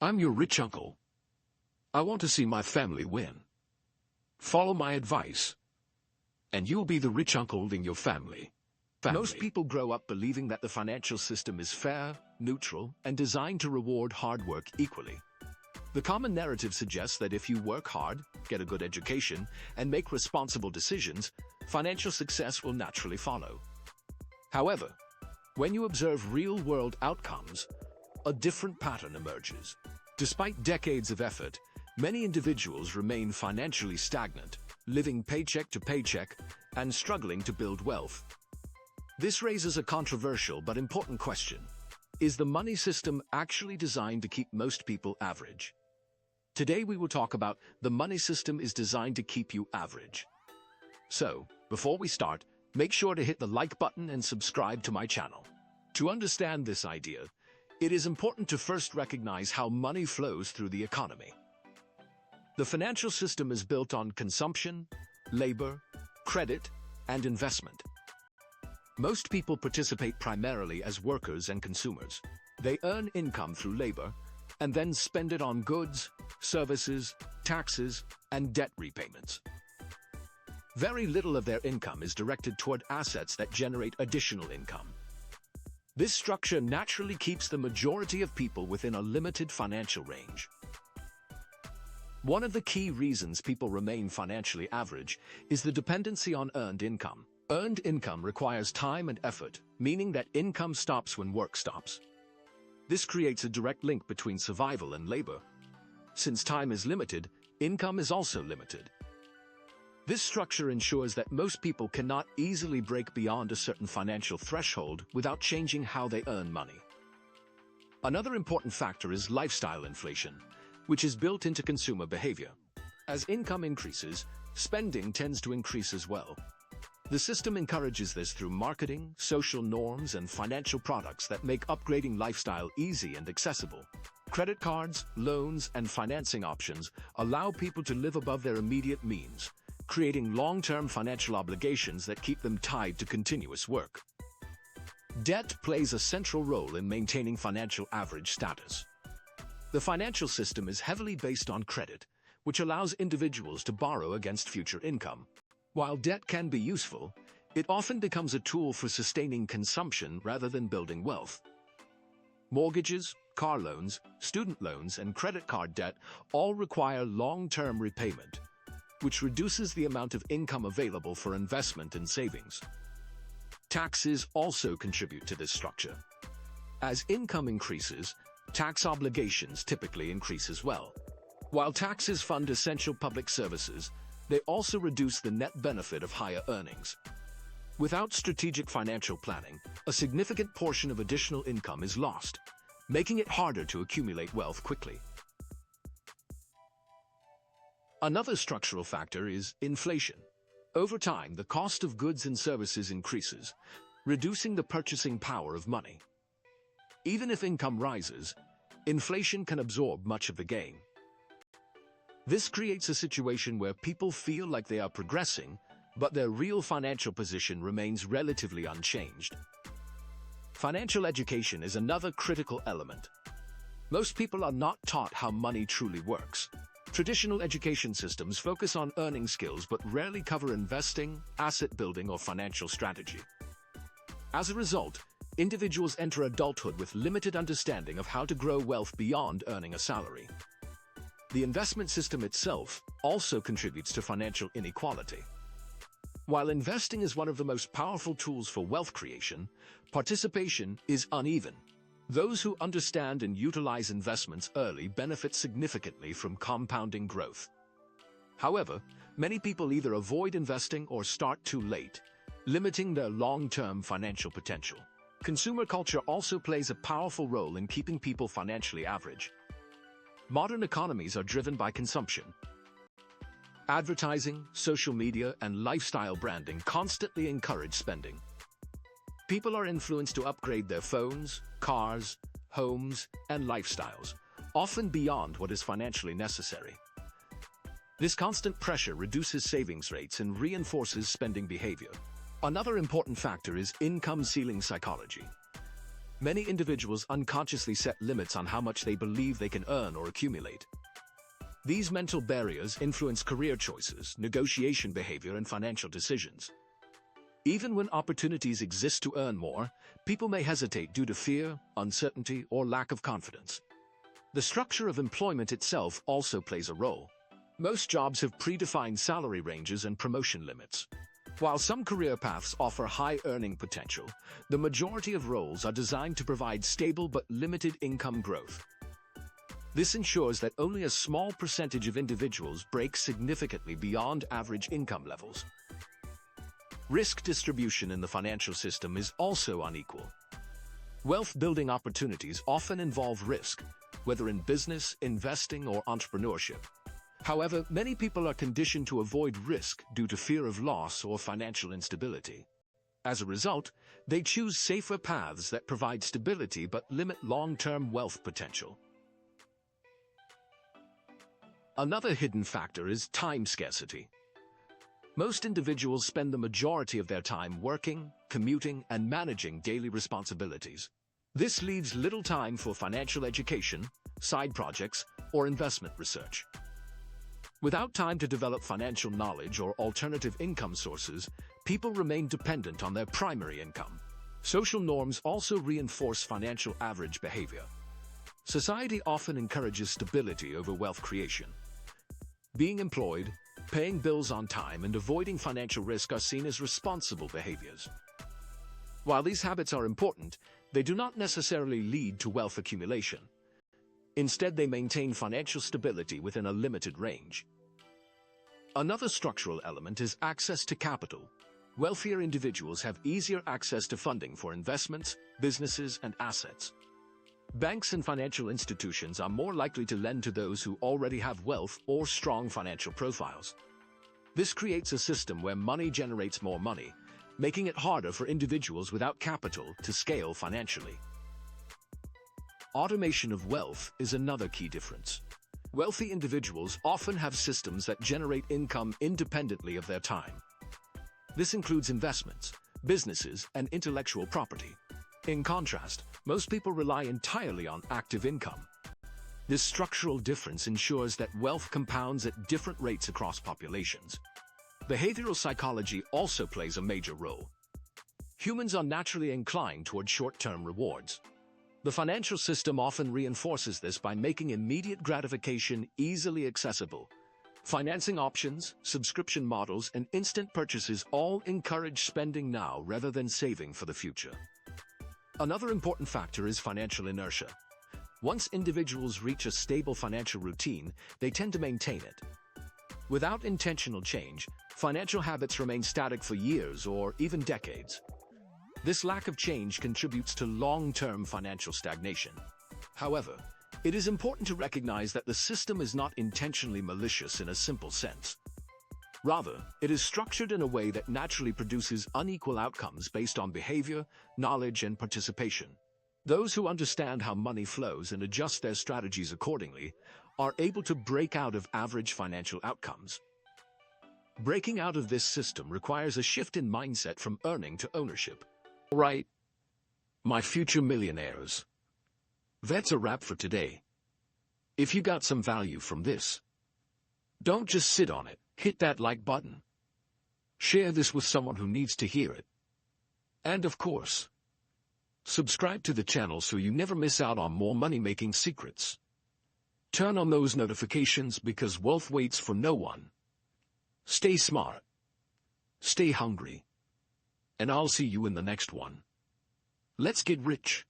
I'm your rich uncle. I want to see my family win. Follow my advice, and you'll be the rich uncle in your family. Most people grow up believing that the financial system is fair, neutral, and designed to reward hard work equally. The common narrative suggests that if you work hard, get a good education, and make responsible decisions, financial success will naturally follow. However, when you observe real-world outcomes, a different pattern emerges. Despite decades of effort, many individuals remain financially stagnant, living paycheck to paycheck and struggling to build wealth. This raises a controversial but important question. Is the money system actually designed to keep most people average? Today we will talk about the money system is designed to keep you average. So, before we start, make sure to hit the like button and subscribe to my channel. To understand this idea, it is important to first recognize how money flows through the economy. The financial system is built on consumption, labor, credit, and investment. Most people participate primarily as workers and consumers. They earn income through labor and then spend it on goods, services, taxes, and debt repayments. Very little of their income is directed toward assets that generate additional income. This structure naturally keeps the majority of people within a limited financial range. One of the key reasons people remain financially average is the dependency on earned income. Earned income requires time and effort, meaning that income stops when work stops. This creates a direct link between survival and labor. Since time is limited, income is also limited. This structure ensures that most people cannot easily break beyond a certain financial threshold without changing how they earn money. Another important factor is lifestyle inflation, which is built into consumer behavior. As income increases, spending tends to increase as well. The system encourages this through marketing, social norms, and financial products that make upgrading lifestyle easy and accessible. Credit cards, loans, and financing options allow people to live above their immediate means, creating long-term financial obligations that keep them tied to continuous work. Debt plays a central role in maintaining financial average status. The financial system is heavily based on credit, which allows individuals to borrow against future income. While debt can be useful, it often becomes a tool for sustaining consumption rather than building wealth. Mortgages, car loans, student loans, and credit card debt all require long-term repayment, which reduces the amount of income available for investment and savings. Taxes also contribute to this structure. As income increases, tax obligations typically increase as well. While taxes fund essential public services, they also reduce the net benefit of higher earnings. Without strategic financial planning, a significant portion of additional income is lost, making it harder to accumulate wealth quickly. Another structural factor is inflation. Over time, the cost of goods and services increases, reducing the purchasing power of money. Even if income rises, inflation can absorb much of the gain. This creates a situation where people feel like they are progressing, but their real financial position remains relatively unchanged. Financial education is another critical element. Most people are not taught how money truly works. Traditional education systems focus on earning skills but rarely cover investing, asset building, or financial strategy. As a result, individuals enter adulthood with limited understanding of how to grow wealth beyond earning a salary. The investment system itself also contributes to financial inequality. While investing is one of the most powerful tools for wealth creation, participation is uneven. Those who understand and utilize investments early benefit significantly from compounding growth. However, many people either avoid investing or start too late, limiting their long-term financial potential. Consumer culture also plays a powerful role in keeping people financially average. Modern economies are driven by consumption. Advertising, social media, and lifestyle branding constantly encourage spending. People are influenced to upgrade their phones, cars, homes, and lifestyles, often beyond what is financially necessary. This constant pressure reduces savings rates and reinforces spending behavior. Another important factor is income ceiling psychology. Many individuals unconsciously set limits on how much they believe they can earn or accumulate. These mental barriers influence career choices, negotiation behavior, and financial decisions. Even when opportunities exist to earn more, people may hesitate due to fear, uncertainty, or lack of confidence. The structure of employment itself also plays a role. Most jobs have predefined salary ranges and promotion limits. While some career paths offer high earning potential, the majority of roles are designed to provide stable but limited income growth. This ensures that only a small percentage of individuals break significantly beyond average income levels. Risk distribution in the financial system is also unequal. Wealth-building opportunities often involve risk, whether in business, investing, or entrepreneurship. However, many people are conditioned to avoid risk due to fear of loss or financial instability. As a result, they choose safer paths that provide stability but limit long-term wealth potential. Another hidden factor is time scarcity. Most individuals spend the majority of their time working, commuting, and managing daily responsibilities. This leaves little time for financial education, side projects, or investment research. Without time to develop financial knowledge or alternative income sources, people remain dependent on their primary income. Social norms also reinforce financial average behavior. Society often encourages stability over wealth creation. Being employed, paying bills on time, and avoiding financial risk are seen as responsible behaviors. While these habits are important, they do not necessarily lead to wealth accumulation. Instead, they maintain financial stability within a limited range. Another structural element is access to capital. Wealthier individuals have easier access to funding for investments, businesses, and assets. Banks and financial institutions are more likely to lend to those who already have wealth or strong financial profiles. This creates a system where money generates more money, making it harder for individuals without capital to scale financially. Automation of wealth is another key difference. Wealthy individuals often have systems that generate income independently of their time. This includes investments, businesses, and intellectual property. In contrast, most people rely entirely on active income. This structural difference ensures that wealth compounds at different rates across populations. Behavioral psychology also plays a major role. Humans are naturally inclined toward short-term rewards. The financial system often reinforces this by making immediate gratification easily accessible. Financing options, subscription models, and instant purchases all encourage spending now rather than saving for the future. Another important factor is financial inertia. Once individuals reach a stable financial routine, they tend to maintain it. Without intentional change, financial habits remain static for years or even decades. This lack of change contributes to long-term financial stagnation. However, it is important to recognize that the system is not intentionally malicious in a simple sense. Rather, it is structured in a way that naturally produces unequal outcomes based on behavior, knowledge, and participation. Those who understand how money flows and adjust their strategies accordingly are able to break out of average financial outcomes. Breaking out of this system requires a shift in mindset from earning to ownership. All right, my future millionaires. That's a wrap for today. If you got some value from this, don't just sit on it. Hit that like button. Share this with someone who needs to hear it. And of course, subscribe to the channel so you never miss out on more money-making secrets. Turn on those notifications because wealth waits for no one. Stay smart. Stay hungry. And I'll see you in the next one. Let's get rich.